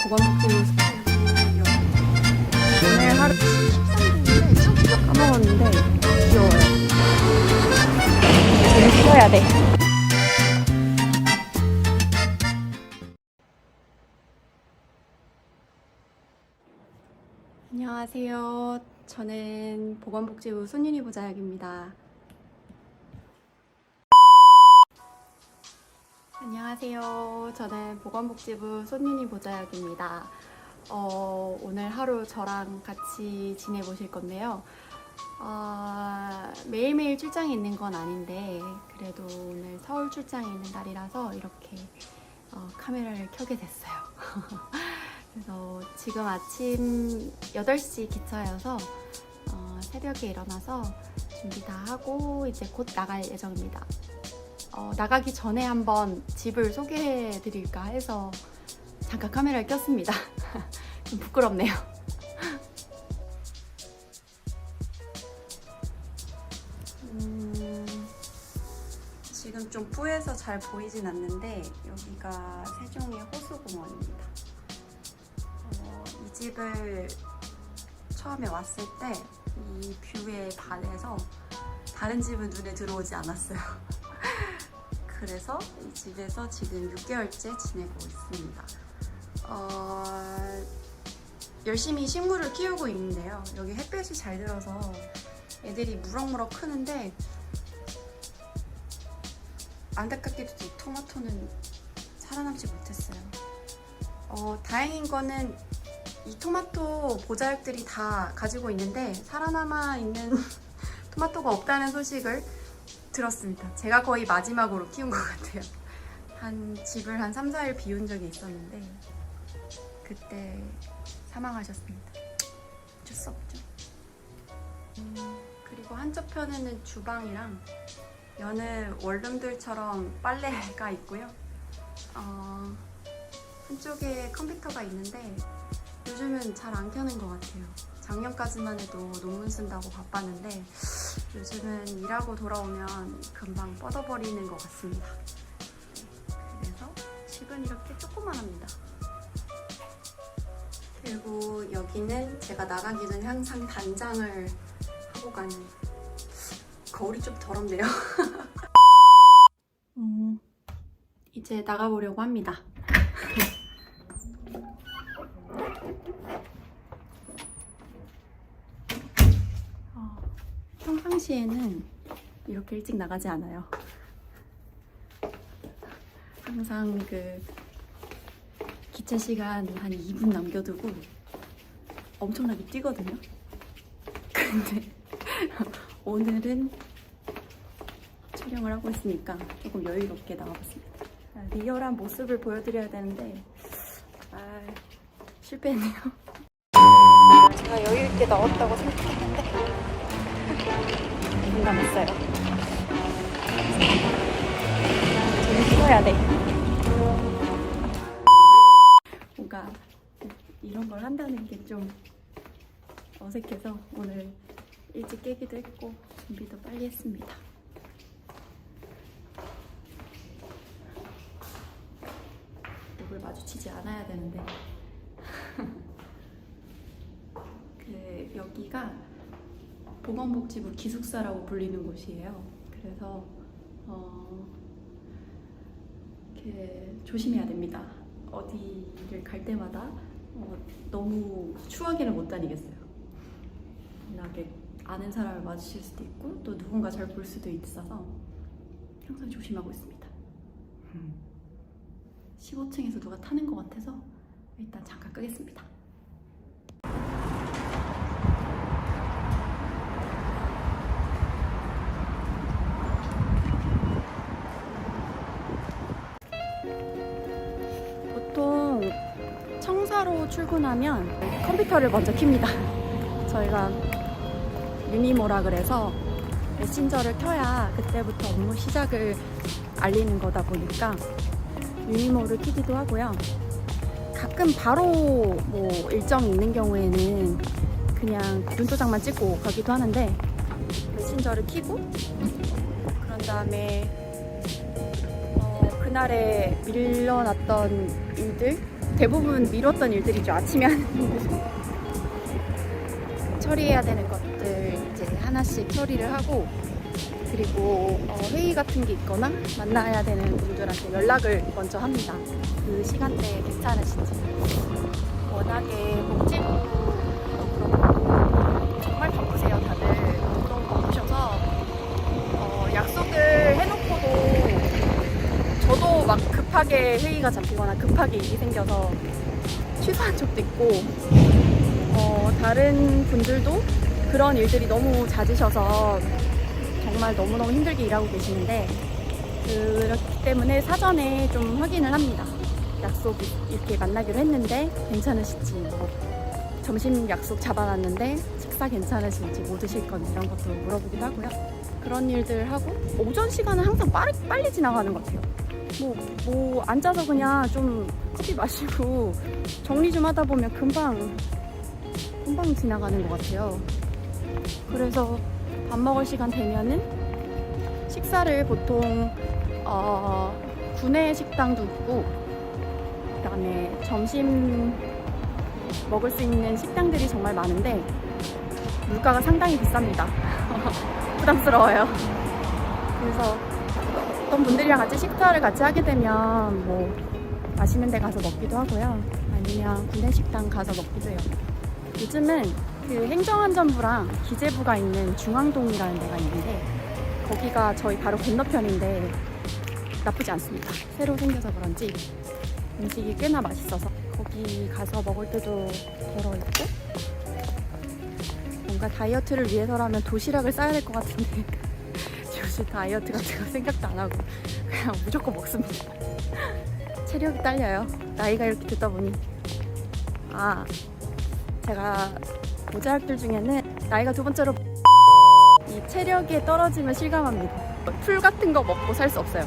보건복지부 오늘 하루 13분인데 까먹었는데 귀여워요. 재밌어야 돼. 안녕하세요. 저는 보건복지부 손윤희 부자역입니다. 안녕하세요. 저는 보건복지부 손윤희 보자역입니다. 오늘 하루 저랑 같이 지내보실 건데요. 매일매일 출장이 있는 건 아닌데 그래도 오늘 서울 출장이 있는 날이라서 이렇게 카메라를 켜게 됐어요. 그래서 지금 아침 8시 기차여서 새벽에 일어나서 준비 다 하고 이제 곧 나갈 예정입니다. 나가기 전에 한번 집을 소개해 드릴까 해서 잠깐 카메라를 켰습니다. 좀 부끄럽네요. 지금 좀 뿌해서 잘 보이진 않는데 여기가 세종의 호수공원입니다. 이 집을 처음에 왔을 때 이 뷰에 반해서 다른 집은 눈에 들어오지 않았어요. 그래서 이 집에서 지금 6개월째 지내고 있습니다. 열심히 식물을 키우고 있는데요. 여기 햇볕이 잘 들어서 애들이 무럭무럭 크는데 안타깝게도 이 토마토는 살아남지 못했어요. 다행인 거는 이 토마토 보자역들이 다 가지고 있는데 살아남아 있는 토마토가 없다는 소식을 들었습니다. 제가 거의 마지막으로 키운 것 같아요. 집을 한 3, 4일 비운 적이 있었는데 그때 사망하셨습니다. 어쩔 수 없죠. 그리고 한쪽편에는 주방이랑 여느 원룸들처럼 빨래가 있고요. 한쪽에 컴퓨터가 있는데 요즘은 잘 안 켜는 것 같아요. 작년까지만 해도 논문 쓴다고 바빴는데 요즘은 일하고 돌아오면 금방 뻗어버리는 것 같습니다. 그래서 집은 이렇게 조그만합니다. 그리고 여기는 제가 나가기 전에 항상 단장을 하고 가는, 거울이 좀 더럽네요. 이제 나가보려고 합니다. 평상시에는 이렇게 일찍 나가지 않아요. 항상 기차 시간 한 2분 남겨두고 엄청나게 뛰거든요. 근데 오늘은 촬영을 하고 있으니까 조금 여유롭게 나가봤습니다. 리얼한 모습을 보여드려야 되는데 실패했네요. 제가 여유있게 나왔다고 생각했는데 민감했어요. 재밌어야 돼. 뭔가 이런 걸 한다는 게 좀 어색해서 오늘 일찍 깨기도 했고 준비도 빨리 했습니다. 누굴 마주치지 않아야 되는데 여기가 보건복지부 기숙사라고 불리는 곳이에요. 그래서 조심해야 됩니다. 어디를 갈 때마다 너무 추하게는 못 다니겠어요. 워낙에 아는 사람을 마주칠 수도 있고 또 누군가 잘 볼 수도 있어서 항상 조심하고 있습니다. 15층에서 누가 타는 것 같아서 일단 잠깐 끄겠습니다. 보통 청사로 출근하면 컴퓨터를 먼저 켭니다. 저희가 유니모라 그래서 메신저를 켜야 그때부터 업무 시작을 알리는 거다 보니까 유니모를 켜기도 하고요. 가끔 바로 뭐 일정이 있는 경우에는 그냥 눈도장만 찍고 가기도 하는데 메신저를 켜고 그런 다음에 그날에 밀려났던 일들 대부분 미뤘던 일들이죠. 아침에 하는 일들. 처리해야 되는 것들 이제 하나씩 처리를 하고, 그리고 회의 같은 게 있거나 만나야 되는 분들한테 연락을 먼저 합니다. 그 시간대에 괜찮으신지. 워낙에 복지부 그렇고 정말 바쁘세요. 다들 너무 바쁘셔서 약속을 해놓고도 저도 막 급하게 회의가 잡히거나 급하게 일이 생겨서 취소한 적도 있고, 다른 분들도 그런 일들이 너무 잦으셔서 정말 너무너무 힘들게 일하고 계시는데, 그렇기 때문에 사전에 좀 확인을 합니다. 약속 이렇게 만나기로 했는데 괜찮으실지, 뭐 점심 약속 잡아놨는데 식사 괜찮으실지, 뭐 드실 건지 이런 것도 물어보기도 하고요. 그런 일들 하고, 오전 시간은 항상 빨리 지나가는 것 같아요. 뭐 앉아서 그냥 좀 커피 마시고 정리 좀 하다 보면 금방 지나가는 것 같아요. 그래서 밥 먹을 시간 되면은 식사를 보통 구내 식당도 있고, 그다음에 점심 먹을 수 있는 식당들이 정말 많은데 물가가 상당히 비쌉니다. 부담스러워요. 그래서 어떤 분들이랑 같이 식사를 같이 하게 되면 뭐 맛있는 데 가서 먹기도 하고요. 아니면 구내식당 가서 먹기도 해요. 요즘은 그 행정안전부랑 기재부가 있는 중앙동이라는 데가 있는데, 거기가 저희 바로 건너편인데 나쁘지 않습니다. 새로 생겨서 그런지 음식이 꽤나 맛있어서 거기 가서 먹을 때도 덜어있고, 뭔가 다이어트를 위해서라면 도시락을 싸야 될 것 같은데 요즘 다이어트 같은 거 생각도 안 하고 그냥 무조건 먹습니다. 체력이 딸려요. 나이가 이렇게 됐다 보니. 제가 모자학들 중에는 나이가 두 번째로 이 체력이 떨어지면 실감합니다. 풀 같은 거 먹고 살 수 없어요.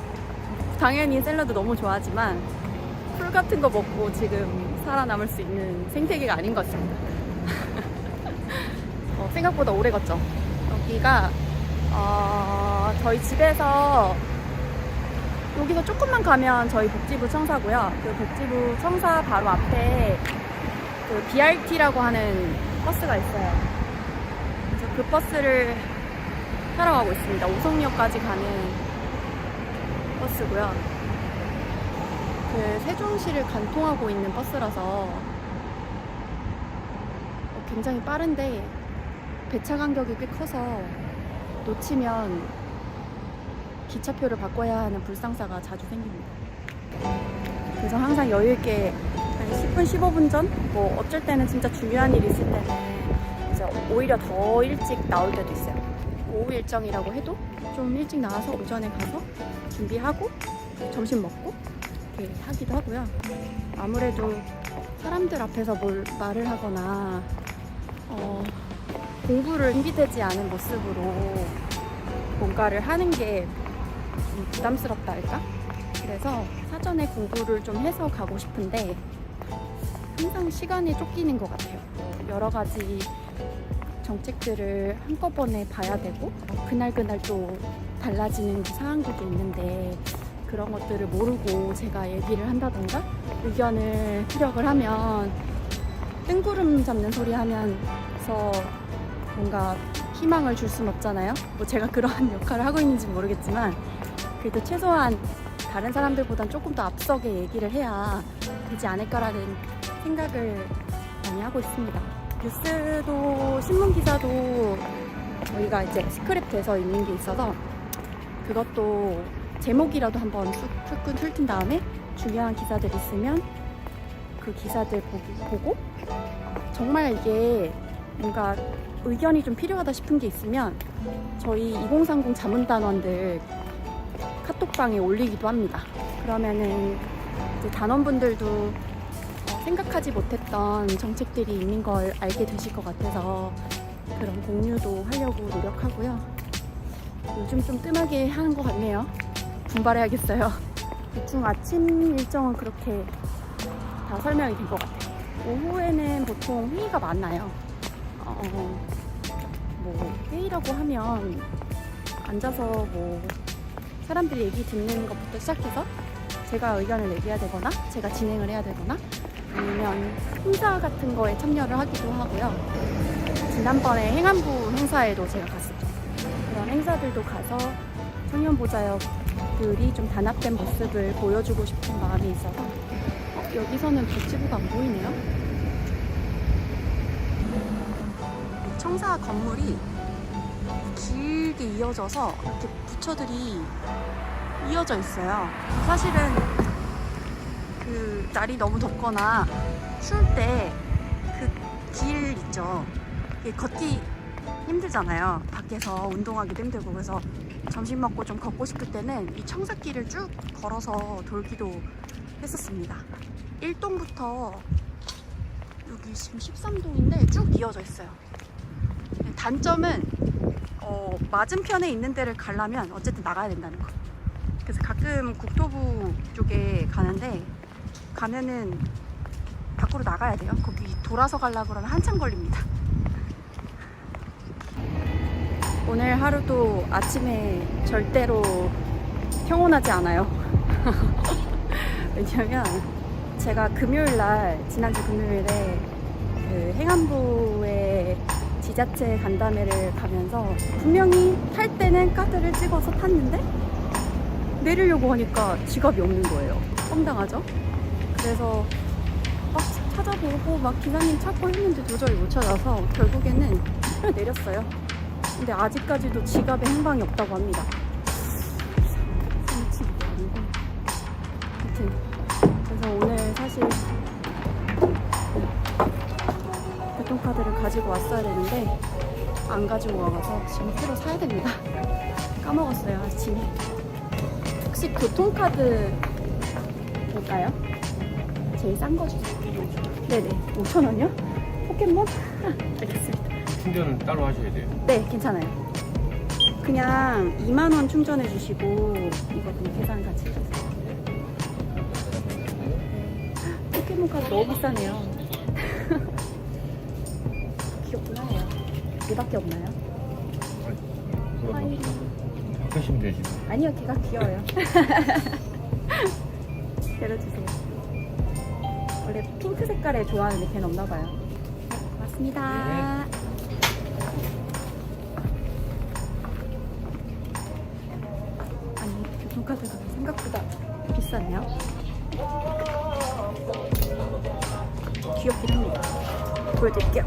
당연히 샐러드 너무 좋아하지만 풀 같은 거 먹고 지금 살아남을 수 있는 생태계가 아닌 것 같습니다. 생각보다 오래 걷죠. 여기가 저희 집에서 여기서 조금만 가면 저희 복지부 청사고요. 그 복지부 청사 바로 앞에 그 BRT라고 하는 버스가 있어요. 그래서 그 버스를 타러 가고 있습니다. 오송역까지 가는 버스고요. 그 세종시를 관통하고 있는 버스라서 굉장히 빠른데 배차 간격이 꽤 커서 놓치면 기차표를 바꿔야 하는 불상사가 자주 생깁니다. 그래서 항상 여유있게 한 10분, 15분 전? 뭐 어쩔 때는 진짜 중요한 일이 있을 때는 이제 오히려 더 일찍 나올 때도 있어요. 오후 일정이라고 해도 좀 일찍 나와서 오전에 가서 준비하고 점심 먹고 이렇게 하기도 하고요. 아무래도 사람들 앞에서 말을 하거나 공부를 준비되지 않은 모습으로 뭔가를 하는 게 좀 부담스럽다 할까? 그래서 사전에 공부를 좀 해서 가고 싶은데 항상 시간이 쫓기는 것 같아요. 여러 가지 정책들을 한꺼번에 봐야 되고 그날 또 달라지는 상황들도 있는데, 그런 것들을 모르고 제가 얘기를 한다던가 의견을 피력을 하면 뜬구름 잡는 소리 하면서 뭔가 희망을 줄 순 없잖아요. 뭐 제가 그러한 역할을 하고 있는지 모르겠지만, 그래도 최소한 다른 사람들보단 조금 더 앞서게 얘기를 해야 되지 않을까라는 생각을 많이 하고 있습니다. 뉴스도 신문 기사도 저희가 이제 스크랩 돼서 있는 게 있어서 그것도 제목이라도 한번 툭 훑은 다음에 중요한 기사들 있으면 그 기사들 보고 정말 이게 뭔가 의견이 좀 필요하다 싶은 게 있으면 저희 2030 자문단원들 카톡방에 올리기도 합니다. 그러면은 이제 단원분들도 생각하지 못했던 정책들이 있는 걸 알게 되실 것 같아서 그런 공유도 하려고 노력하고요. 요즘 좀 뜸하게 하는 것 같네요. 분발해야겠어요. 대충 아침 일정은 그렇게 다 설명이 된 것 같아요. 오후에는 보통 회의가 많아요. 뭐 회의라고 하면 앉아서 뭐 사람들 얘기 듣는 것부터 시작해서 제가 의견을 내야 되거나 제가 진행을 해야 되거나 아니면 행사 같은 거에 참여를 하기도 하고요. 지난번에 행안부 행사에도 제가 갔었죠. 그런 행사들도 가서 청년보좌역들이 좀 단합된 모습을 보여주고 싶은 마음이 있어서 여기서는 복지부가 안 보이네요. 청사 건물이 길게 이어져서 이렇게 부처들이 이어져 있어요. 사실은 그 날이 너무 덥거나 추울 때 그 길 있죠. 걷기 힘들잖아요. 밖에서 운동하기도 힘들고. 그래서 점심 먹고 좀 걷고 싶을 때는 이 청사길을 쭉 걸어서 돌기도 했었습니다. 1동부터 여기 지금 13동인데 쭉 이어져 있어요. 단점은 맞은편에 있는 데를 가려면 어쨌든 나가야 된다는 거. 그래서 가끔 국토부 쪽에 가는데 가면은 밖으로 나가야 돼요. 거기 돌아서 가려고 그러면 한참 걸립니다. 오늘 하루도 아침에 절대로 평온하지 않아요. 왜냐면 제가 금요일날, 지난주 금요일에 그 행안부의 지자체 간담회를 가면서 분명히 탈 때는 카드를 찍어서 탔는데 내리려고 하니까 지갑이 없는 거예요. 황당하죠? 그래서 막 찾아보고 막 기사님 찾고 했는데 도저히 못 찾아서 결국에는 그냥 내렸어요. 근데 아직까지도 지갑에 행방이 없다고 합니다. 미친 게 아니고. 아무튼 그래서 오늘 사실 교통카드를 가지고 왔어야 되는데 안 가지고 와서 지금 새로 사야 됩니다. 까먹었어요, 아침에. 혹시 교통카드 볼까요? 제일 싼 거 주세요. 네네, 5,000원이요? 포켓몬? 알겠습니다. 충전은 따로 하셔야 돼요. 네, 괜찮아요. 그냥 2만원 충전해 주시고 이거 그냥 계산 같이 해주세요. 포켓몬 카드 너무 비싸네요. 귀엽구나 해요. 얘밖에 없나요? 아니, 바꾸시면 되지. 아니요, 걔가 귀여워요. 데려주세요. 원래 핑크 색깔에 좋아하는데 걔는 없나봐요. 고맙습니다. 아니, 교통카드가 생각보다 비싸네요. 귀엽긴 합니다. 보여드릴게요.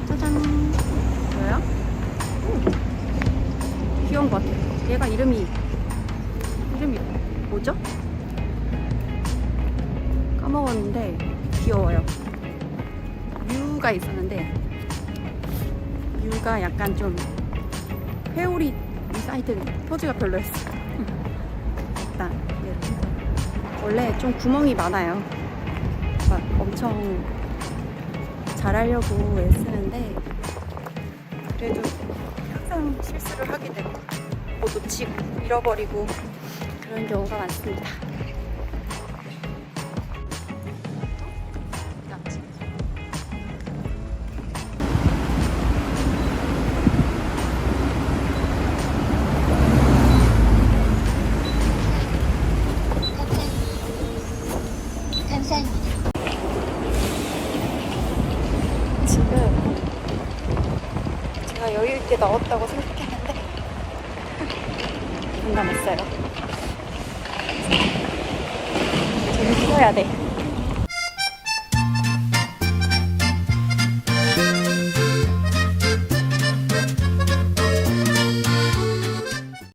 짜잔. 뭐야? 귀여운 것 같아요. 얘가 이름이 뭐죠? 까먹었는데 귀여워요. 뮤가 있었는데 뮤가 약간 좀 회오리 사이드 포즈가 별로였어요. 일단 원래 좀 구멍이 많아요. 막 엄청 잘하려고 애쓰는데 그래도 항상 실수를 하게 되고 뭐 놓치고 잃어버리고 그런 경우가 많습니다. 감사합니다. 지금 제가 여유 있게 나왔다고 생각했는데 공감했어요. 저는 쉬어야 돼.